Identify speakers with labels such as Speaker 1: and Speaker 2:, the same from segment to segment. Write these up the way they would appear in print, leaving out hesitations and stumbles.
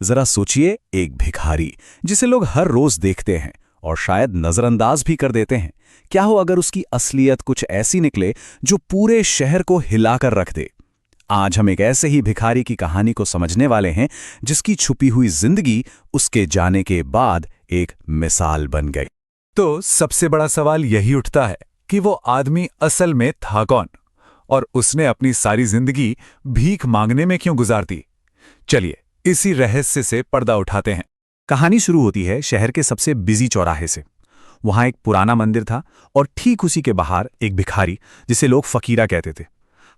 Speaker 1: जरा सोचिए, एक भिखारी जिसे लोग हर रोज देखते हैं और शायद नजरअंदाज भी कर देते हैं। क्या हो अगर उसकी असलियत कुछ ऐसी निकले जो पूरे शहर को हिलाकर रख दे। आज हम एक ऐसे ही भिखारी की कहानी को समझने वाले हैं जिसकी छुपी हुई जिंदगी उसके जाने के बाद एक मिसाल बन गई।
Speaker 2: तो सबसे बड़ा सवाल यही उठता है कि वो आदमी असल में था कौन और उसने अपनी सारी जिंदगी भीख मांगने में क्यों गुजार दी। चलिए इसी रहस्य से पर्दा उठाते हैं।
Speaker 1: कहानी शुरू होती है शहर के सबसे बिजी चौराहे से। वहां एक पुराना मंदिर था और ठीक उसी के बाहर एक भिखारी जिसे लोग फकीरा कहते थे,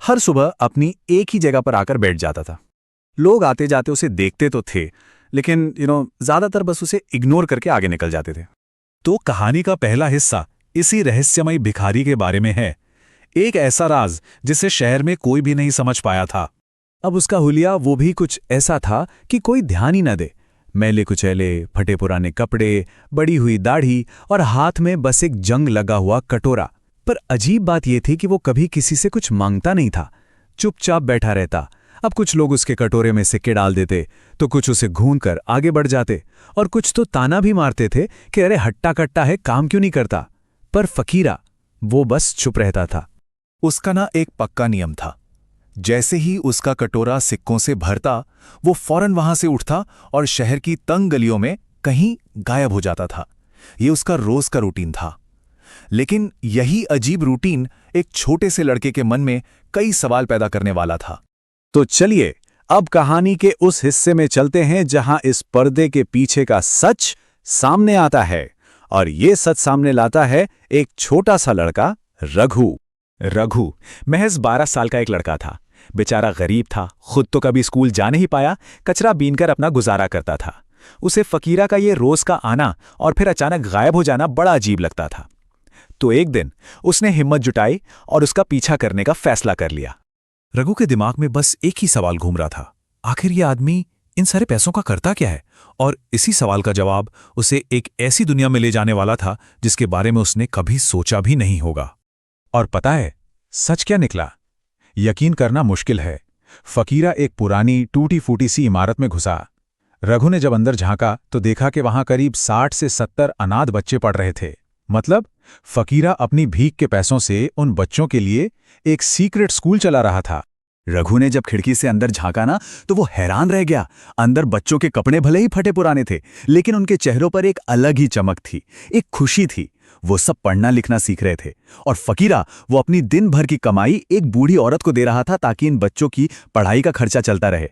Speaker 1: हर सुबह अपनी एक ही जगह पर आकर बैठ जाता था। लोग आते जाते उसे देखते तो थे, लेकिन ज्यादातर बस उसे इग्नोर करके आगे निकल जाते थे।
Speaker 2: तो कहानी का पहला हिस्सा इसी रहस्यमयी भिखारी के बारे में है। एक ऐसा राज जिसे शहर में कोई भी नहीं समझ पाया था।
Speaker 1: अब उसका हुलिया वो भी कुछ ऐसा था कि कोई ध्यान ही न दे। मैले कुचैले, फटे पुराने कपड़े, बड़ी हुई दाढ़ी और हाथ में बस एक जंग लगा हुआ कटोरा। पर अजीब बात यह थी कि वो कभी किसी से कुछ मांगता नहीं था, चुपचाप बैठा रहता। अब कुछ लोग उसके कटोरे में सिक्के डाल देते तो कुछ उसे घूंद कर आगे बढ़ जाते और कुछ तो ताना भी मारते थे कि अरे हट्टा कट्टा है, काम क्यों नहीं करता। पर फकीरा वो बस चुप रहता था।
Speaker 2: उसका ना एक पक्का नियम था, जैसे ही उसका कटोरा सिक्कों से भरता वो फौरन वहां से उठता और शहर की तंग गलियों में कहीं गायब हो जाता था। ये उसका रोज का रूटीन था। लेकिन यही अजीब रूटीन एक छोटे से लड़के के मन में कई सवाल पैदा करने वाला था।
Speaker 1: तो चलिए अब कहानी के उस हिस्से में चलते हैं जहां इस पर्दे के पीछे का सच सामने आता है। और ये सच सामने लाता है एक छोटा सा लड़का, रघु महज 12 साल का एक लड़का था। बेचारा गरीब था, खुद तो कभी स्कूल जा नहीं पाया, कचरा बीनकर अपना गुजारा करता था। उसे फकीरा का ये रोज का आना और फिर अचानक गायब हो जाना बड़ा अजीब लगता था। तो एक दिन उसने हिम्मत जुटाई और उसका पीछा करने का फैसला कर लिया।
Speaker 2: रघु के दिमाग में बस एक ही सवाल घूम रहा था, आखिर ये आदमी इन सारे पैसों का करता क्या है। और इसी सवाल का जवाब उसे एक ऐसी दुनिया में ले जाने वाला था जिसके बारे में उसने कभी सोचा भी नहीं होगा। और पता है सच क्या निकला? यकीन करना मुश्किल है। फकीरा एक पुरानी टूटी फूटी सी इमारत में घुसा। रघु ने जब अंदर झांका तो देखा कि वहां करीब 60 से 70 अनाथ बच्चे पढ़ रहे थे। मतलब फकीरा अपनी भीख के पैसों से उन बच्चों के लिए एक सीक्रेट स्कूल चला रहा था।
Speaker 1: रघु ने जब खिड़की से अंदर झांका ना तो वो हैरान रह गया। अंदर बच्चों के कपड़े भले ही फटे पुराने थे, लेकिन उनके चेहरों पर एक अलग ही चमक थी, एक खुशी थी। वो सब पढ़ना लिखना सीख रहे थे और फकीरा वो अपनी दिन भर की कमाई एक बूढ़ी औरत को दे रहा था ताकि इन बच्चों की पढ़ाई का खर्चा चलता रहे।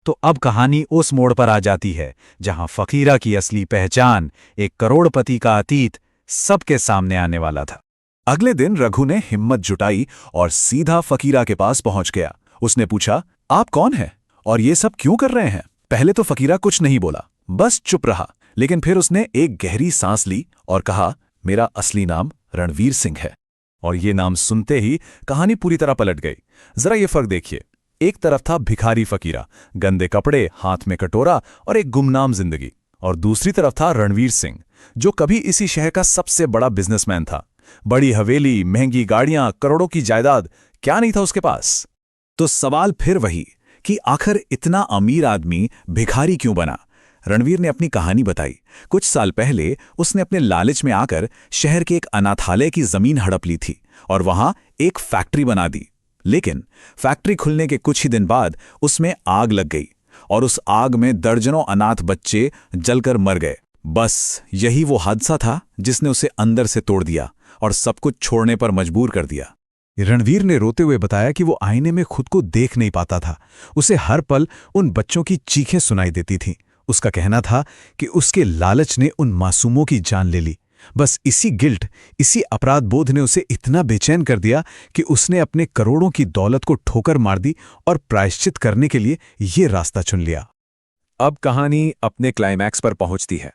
Speaker 2: तो अब कहानी उस मोड़ पर आ जाती है जहां फकीरा की असली पहचान, एक करोड़पति का अतीत, सबके सामने आने वाला था।
Speaker 1: अगले दिन रघु ने हिम्मत जुटाई और सीधा फकीरा के पास पहुंच गया। उसने पूछा, आप कौन हैं और ये सब क्यों कर रहे हैं? पहले तो फकीरा कुछ नहीं बोला, बस चुप रहा। लेकिन फिर उसने एक गहरी सांस ली और कहा, मेरा असली नाम रणवीर सिंह है। और ये नाम सुनते ही कहानी पूरी तरह पलट गई। जरा ये फर्क देखिए, एक तरफ था भिखारी फकीरा, गंदे कपड़े, हाथ में कटोरा और एक गुमनाम जिंदगी, और दूसरी तरफ था रणवीर सिंह, जो कभी इसी शहर का सबसे बड़ा बिजनेसमैन था। बड़ी हवेली, महंगी गाड़ियां, करोड़ों की जायदाद, क्या नहीं था उसके पास। तो सवाल फिर वही कि आखिर इतना अमीर आदमी भिखारी क्यों बना? रणवीर ने अपनी कहानी बताई। कुछ साल पहले उसने अपने लालच में आकर शहर के एक अनाथालय की जमीन हड़प ली थी और वहां एक फैक्ट्री बना दी। लेकिन फैक्ट्री खुलने के कुछ ही दिन बाद उसमें आग लग गई और उस आग में दर्जनों अनाथ बच्चे जलकर मर गए। बस यही वो हादसा था जिसने उसे अंदर से तोड़ दिया और सब कुछ छोड़ने पर मजबूर कर दिया।
Speaker 2: रणवीर ने रोते हुए बताया कि वो आईने में खुद को देख नहीं पाता था। उसे हर पल उन बच्चों की चीखें सुनाई देती थीं। उसका कहना था कि उसके लालच ने उन मासूमों की जान ले ली। बस इसी गिल्ट, इसी अपराध बोध ने उसे इतना बेचैन कर दिया कि उसने अपने करोड़ों की दौलत को ठोकर मार दी और प्रायश्चित करने के लिए ये रास्ता चुन लिया।
Speaker 1: अब कहानी अपने क्लाइमैक्स पर पहुंचती है।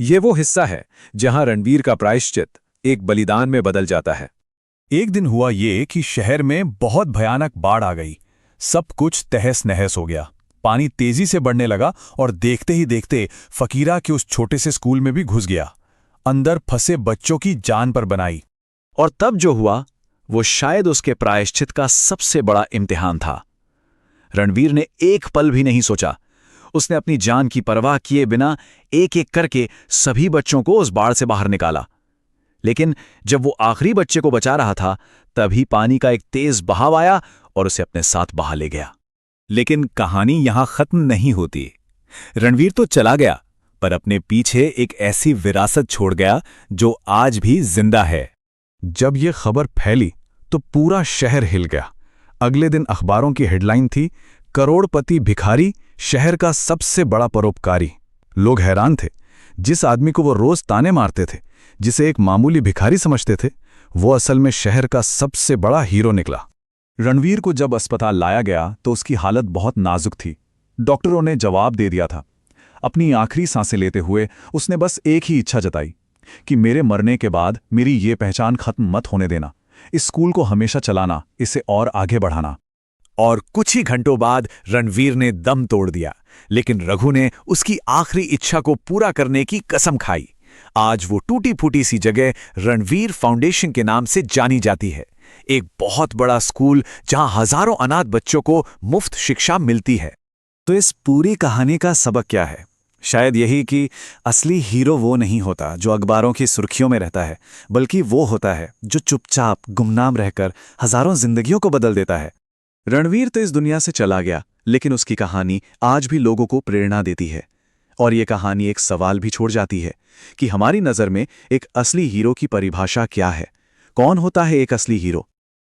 Speaker 1: ये वो हिस्सा है जहां रणवीर का प्रायश्चित एक बलिदान में बदल जाता है।
Speaker 2: एक दिन हुआ ये कि शहर में बहुत भयानक बाढ़ आ गई। सब कुछ तहस नहस हो गया। पानी तेजी से बढ़ने लगा और देखते ही देखते फकीरा के उस छोटे से स्कूल में भी घुस गया। अंदर फंसे बच्चों की जान पर बनाई।
Speaker 1: और तब जो हुआ वो शायद उसके प्रायश्चित का सबसे बड़ा इम्तिहान था। रणवीर ने एक पल भी नहीं सोचा। उसने अपनी जान की परवाह किए बिना एक एक करके सभी बच्चों को उस बाढ़ से बाहर निकाला। लेकिन जब वो आखिरी बच्चे को बचा रहा था, तभी पानी का एक तेज बहाव आया और उसे अपने साथ बहा ले गया। लेकिन कहानी यहां खत्म नहीं होती। रणवीर तो चला गया, पर अपने पीछे एक ऐसी विरासत छोड़ गया जो आज भी जिंदा है।
Speaker 2: जब ये खबर फैली तो पूरा शहर हिल गया। अगले दिन अखबारों की हेडलाइन थी, करोड़पति भिखारी शहर का सबसे बड़ा परोपकारी। लोग हैरान थे। जिस आदमी को वो रोज ताने मारते थे, जिसे एक मामूली भिखारी समझते थे, वो असल में शहर का सबसे बड़ा हीरो निकला। रणवीर को जब अस्पताल लाया गया तो उसकी हालत बहुत नाजुक थी। डॉक्टरों ने जवाब दे दिया था। अपनी आखिरी सांसें लेते हुए उसने बस एक ही इच्छा जताई कि मेरे मरने के बाद मेरी ये पहचान खत्म मत होने देना, इस स्कूल को हमेशा चलाना, इसे और आगे बढ़ाना।
Speaker 1: और कुछ ही घंटों बाद रणवीर ने दम तोड़ दिया, लेकिन रघु ने उसकी आखिरी इच्छा को पूरा करने की कसम खाई। आज वो टूटी फूटी सी जगह रणवीर फाउंडेशन के नाम से जानी जाती है, एक बहुत बड़ा स्कूल जहां हजारों अनाथ बच्चों को मुफ्त शिक्षा मिलती है। तो इस पूरी कहानी का सबक क्या है? शायद यही कि असली हीरो वो नहीं होता जो अखबारों की सुर्खियों में रहता है, बल्कि वो होता है जो चुपचाप गुमनाम रहकर हजारों जिंदगियों को बदल देता है। रणवीर तो इस दुनिया से चला गया, लेकिन उसकी कहानी आज भी लोगों को प्रेरणा देती है। और ये कहानी एक सवाल भी छोड़ जाती है कि हमारी नज़र में एक असली हीरो की परिभाषा क्या है? कौन होता है एक असली हीरो?